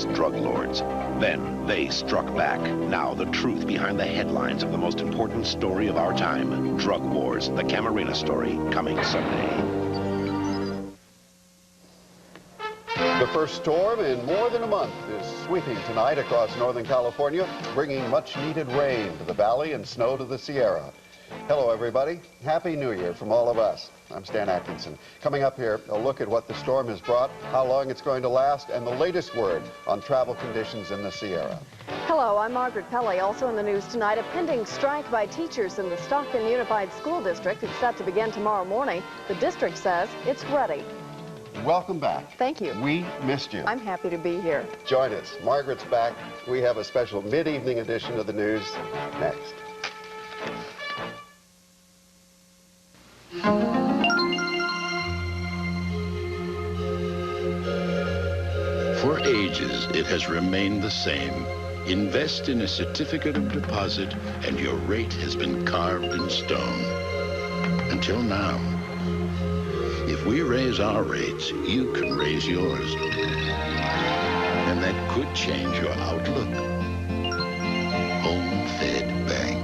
ruthless drug lords. Then they struck back. Now the truth behind the headlines of the most important story of our time, Drug Wars, the Camarena story, coming Sunday. The first storm in more than a month is sweeping tonight across Northern California, bringing much-needed rain to the valley and snow to the Sierra. Hello, everybody. Happy New Year from all of us. I'm Stan Atkinson. Coming up here, a look at what the storm has brought, how long it's going to last, and the latest word on travel conditions in the Sierra. Hello, I'm Margaret Pelley. Also in the news tonight, a pending strike by teachers in the Stockton Unified School District. It's set to begin tomorrow morning. The district says it's ready. Welcome back. Thank you. We missed you. I'm happy to be here. Join us. Margaret's back. We have a special mid-evening edition of the news next. For ages, it has remained the same. Invest in a certificate of deposit, and your rate has been carved in stone. Until now. If we raise our rates, you can raise yours. And that could change your outlook. Home-fed bank.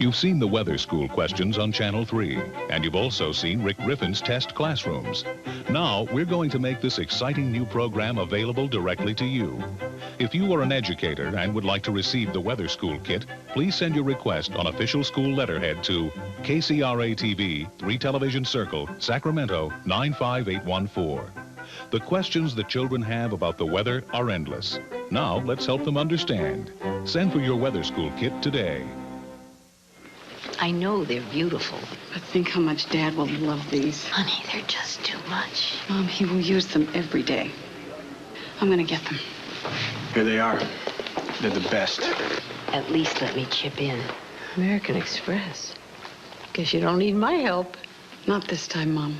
You've seen the weather school questions on Channel 3, and you've also seen Rick Griffin's test classrooms. Now, we're going to make this exciting new program available directly to you. If you are an educator and would like to receive the weather school kit, please send your request on official school letterhead to KCRA TV, 3 Television Circle, Sacramento, 95814. The questions the children have about the weather are endless. Now, let's help them understand. Send for your weather school kit today. I know they're beautiful. But think how much Dad will love these. Honey, they're just too much. Mom, he will use them every day. I'm gonna get them. Here they are. They're the best. At least let me chip in. American Express. Guess you don't need my help. Not this time, Mom.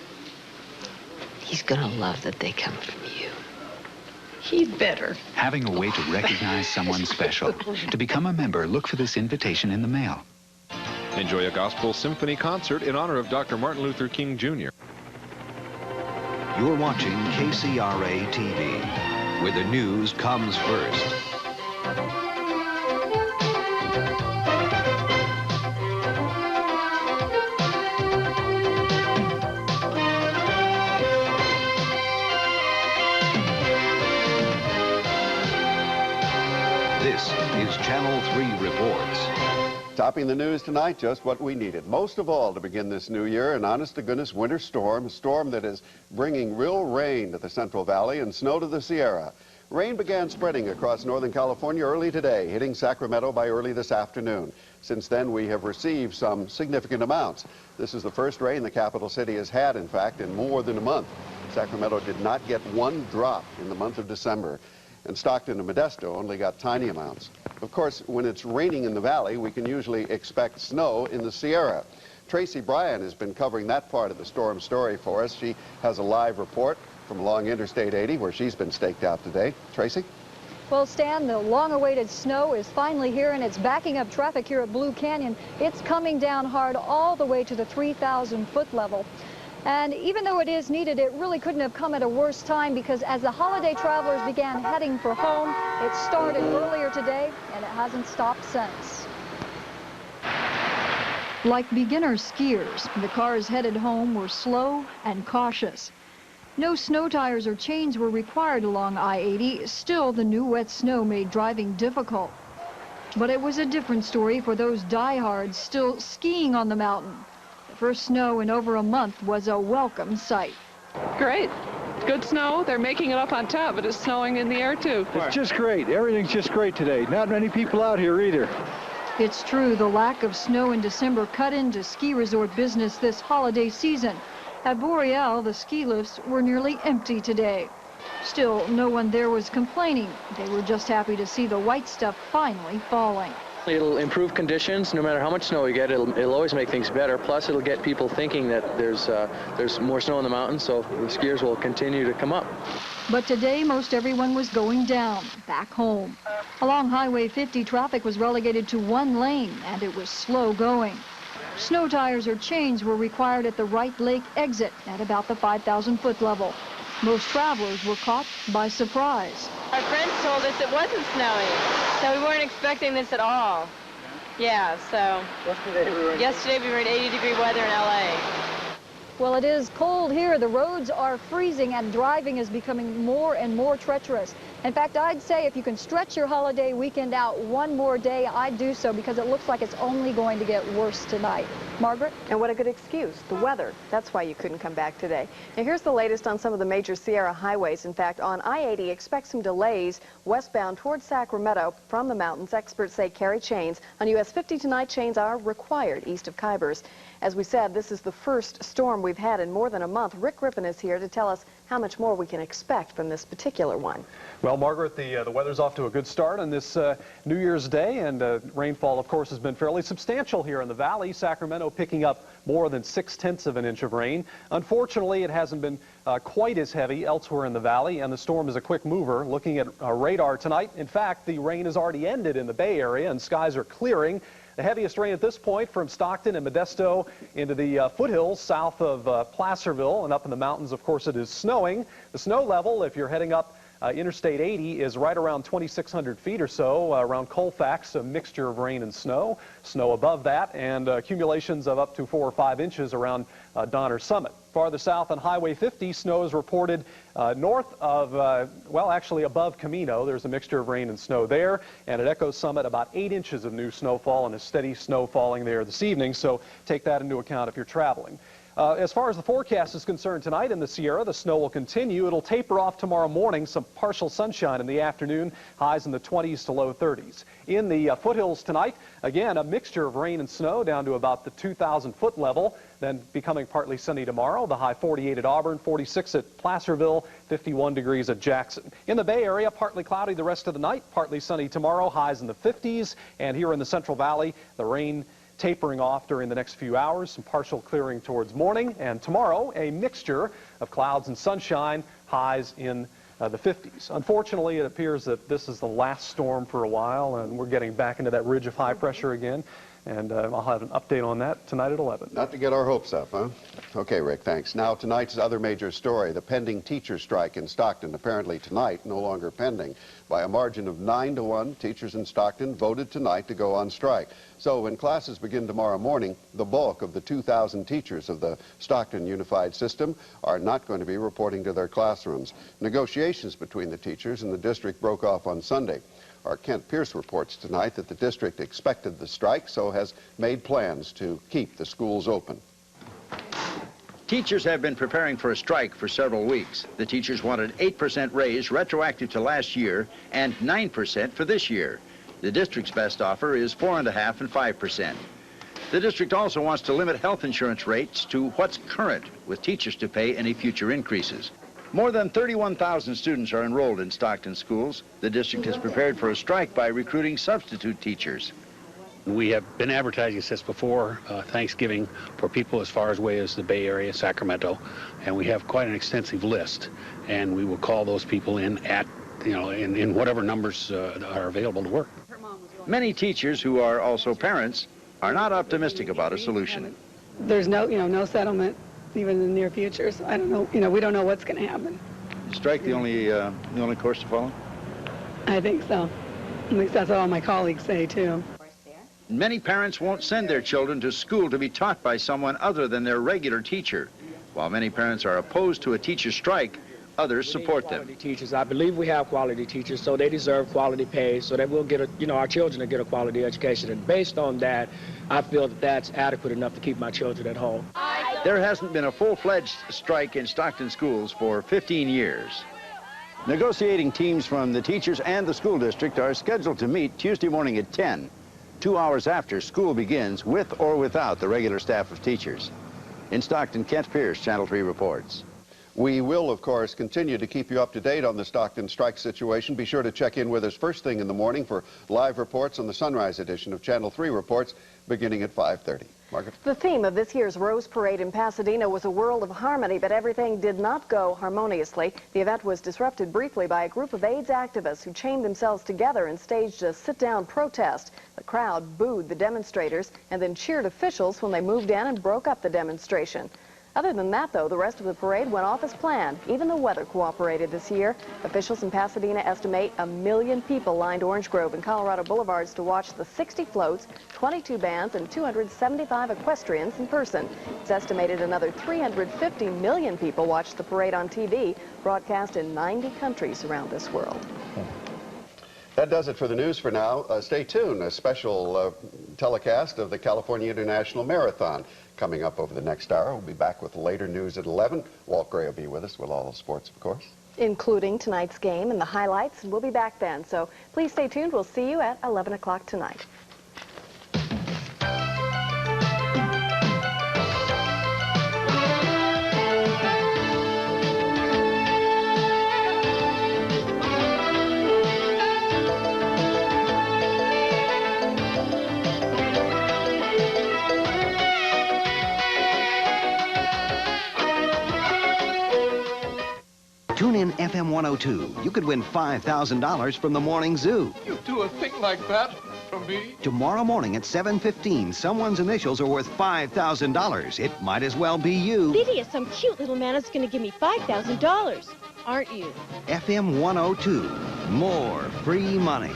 He's gonna love that they come from you. He'd better. Having a way to recognize someone special. To become a member, look for this invitation in the mail. Enjoy a gospel symphony concert in honor of Dr. Martin Luther King, Jr. You're watching KCRA TV, where the news comes first. This is Channel 3 Reports. Topping the news tonight, just what we needed. Most of all to begin this new year, an honest-to-goodness winter storm, a storm that is bringing real rain to the Central Valley and snow to the Sierra. Rain began spreading across Northern California early today, hitting Sacramento by early this afternoon. Since then, we have received some significant amounts. This is the first rain the capital city has had, in fact, in more than a month. Sacramento did not get one drop in the month of December. And Stockton and Modesto only got tiny amounts. Of course, when it's raining in the valley, we can usually expect snow in the Sierra. Tracy Bryan has been covering that part of the storm story for us. She has a live report from along Interstate 80, where she's been staked out today. Tracy? Well, Stan, the long-awaited snow is finally here, and it's backing up traffic here at Blue Canyon. It's coming down hard all the way to the 3,000-foot level. And even though it is needed, it really couldn't have come at a worse time, because as the holiday travelers began heading for home, it started earlier today and it hasn't stopped since. Like beginner skiers, the cars headed home were slow and cautious. No snow tires or chains were required along I-80. Still, the new wet snow made driving difficult. But it was a different story for those diehards still skiing on the mountain. First snow in over a month was a welcome sight. Great. Good snow. They're making it up on top, but it's snowing in the air, too. It's just great. Everything's just great today. Not many people out here either. It's true, the lack of snow in December cut into ski resort business this holiday season. At Boreal, the ski lifts were nearly empty today. Still, no one there was complaining. They were just happy to see the white stuff finally falling. It'll improve conditions. No matter how much snow we get, it'll always make things better. Plus, it'll get people thinking that there's more snow in the mountains, so the skiers will continue to come up. But today, most everyone was going down, back home. Along Highway 50, traffic was relegated to one lane, and it was slow going. Snow tires or chains were required at the Wright Lake exit at about the 5,000-foot level. Most travelers were caught by surprise. Our friends told us it wasn't snowing, so we weren't expecting this at all. Yeah, so yesterday we were in 80-degree weather in LA. Well, it is cold here. The roads are freezing and driving is becoming more and more treacherous. In fact, I'd say if you can stretch your holiday weekend out one more day, I'd do so because it looks like it's only going to get worse tonight. Margaret? And what a good excuse, the weather. That's why you couldn't come back today. Now, here's the latest on some of the major Sierra highways. In fact, on I-80, expect some delays westbound towards Sacramento from the mountains. Experts say carry chains. On US 50 tonight, chains are required east of Kybers. As we said, this is the first storm we've had in more than a month. Rick Rippon is here to tell us how much more we can expect from this particular one. Well, Margaret, the weather's off to a good start on this New Year's Day, and rainfall, of course, has been fairly substantial here in the valley. Sacramento picking up more than 6/10 of an inch of rain. Unfortunately, it hasn't been quite as heavy elsewhere in the valley, and the storm is a quick mover. Looking at radar tonight, in fact, the rain has already ended in the Bay Area, and skies are clearing. The heaviest rain at this point from Stockton and Modesto into the foothills south of Placerville, and up in the mountains, of course, it is snowing. The snow level, if you're heading up Interstate 80, is right around 2,600 feet or so around Colfax, a mixture of rain and snow. Snow above that, and accumulations of up to 4 or 5 inches around Donner Summit. Farther south on Highway 50, snow is reported north of, well, actually above Camino. There's a mixture of rain and snow there. And at Echo Summit, about 8 inches of new snowfall and a steady snow falling there this evening. So take that into account if you're traveling. As far as the forecast is concerned tonight in the Sierra, the snow will continue. It'll taper off tomorrow morning, some partial sunshine in the afternoon, highs in the 20s to low 30s. In the foothills tonight, again, a mixture of rain and snow down to about the 2,000-foot level, then becoming partly sunny tomorrow. The high 48 at Auburn, 46 at Placerville, 51 degrees at Jackson. In the Bay Area, partly cloudy the rest of the night, partly sunny tomorrow, highs in the 50s. And here in the Central Valley, the rain tapering off during the next few hours, some partial clearing towards morning, and tomorrow a mixture of clouds and sunshine, highs in the 50s. Unfortunately, it appears that this is the last storm for a while, and we're getting back into that ridge of high pressure again. And I'll have an update on that tonight at 11. Not to get our hopes up, huh? Okay, Rick, thanks. Now, tonight's other major story, the pending teacher strike in Stockton. Apparently tonight, no longer pending. By a margin of 9-1, teachers in Stockton voted tonight to go on strike. So when classes begin tomorrow morning, the bulk of the 2,000 teachers of the Stockton Unified System are not going to be reporting to their classrooms. Negotiations between the teachers and the district broke off on Sunday. Our Kent Pierce reports tonight that the district expected the strike, so has made plans to keep the schools open. Teachers have been preparing for a strike for several weeks. The teachers wanted 8% raise retroactive to last year and 9% for this year. The district's best offer is 4.5% and 5%. The district also wants to limit health insurance rates to what's current, with teachers to pay any future increases. More than 31,000 students are enrolled in Stockton schools. The district is prepared for a strike by recruiting substitute teachers. We have been advertising since before Thanksgiving for people as far away as the Bay Area, Sacramento, and we have quite an extensive list. And we will call those people in at, in whatever numbers are available to work. Many teachers who are also parents are not optimistic about a solution. There's no, no settlement even in the near future, so I don't know, we don't know what's going to happen. Strike the only course to follow? I think so. At least that's what all my colleagues say, too. Many parents won't send their children to school to be taught by someone other than their regular teacher. While many parents are opposed to a teacher strike, others support them. Teachers, I believe we have quality teachers, so they deserve quality pay, so that we'll get our children to get a quality education. And based on that, I feel that that's adequate enough to keep my children at home. There hasn't been a full-fledged strike in Stockton schools for 15 years. Negotiating teams from the teachers and the school district are scheduled to meet Tuesday morning at 10, 2 hours after school begins, with or without the regular staff of teachers. In Stockton, Kent Pierce, Channel 3 reports. We will, of course, continue to keep you up to date on the Stockton strike situation. Be sure to check in with us first thing in the morning for live reports on the sunrise edition of Channel 3 Reports beginning at 5:30. Margaret? The theme of this year's Rose Parade in Pasadena was a world of harmony, but everything did not go harmoniously. The event was disrupted briefly by a group of AIDS activists who chained themselves together and staged a sit-down protest. The crowd booed the demonstrators and then cheered officials when they moved in and broke up the demonstration. Other than that, though, the rest of the parade went off as planned. Even the weather cooperated this year. Officials in Pasadena estimate 1 million people lined Orange Grove and Colorado Boulevards to watch the 60 floats, 22 bands, and 275 equestrians in person. It's estimated another 350 million people watched the parade on TV, broadcast in 90 countries around this world. That does it for the news for now. Stay tuned. A special telecast of the California International Marathon coming up over the next hour. We'll be back with later news at 11. Walt Gray will be with us with all the sports, of course, including tonight's game and the highlights, and we'll be back then. So please stay tuned. We'll see you at 11 o'clock tonight. Tune in FM 102. You could win $5,000 from the Morning Zoo. You do a thing like that for me? Tomorrow morning at 7:15, someone's initials are worth $5,000. It might as well be you. Lydia, some cute little man is going to give me $5,000, aren't you? FM 102. More free money.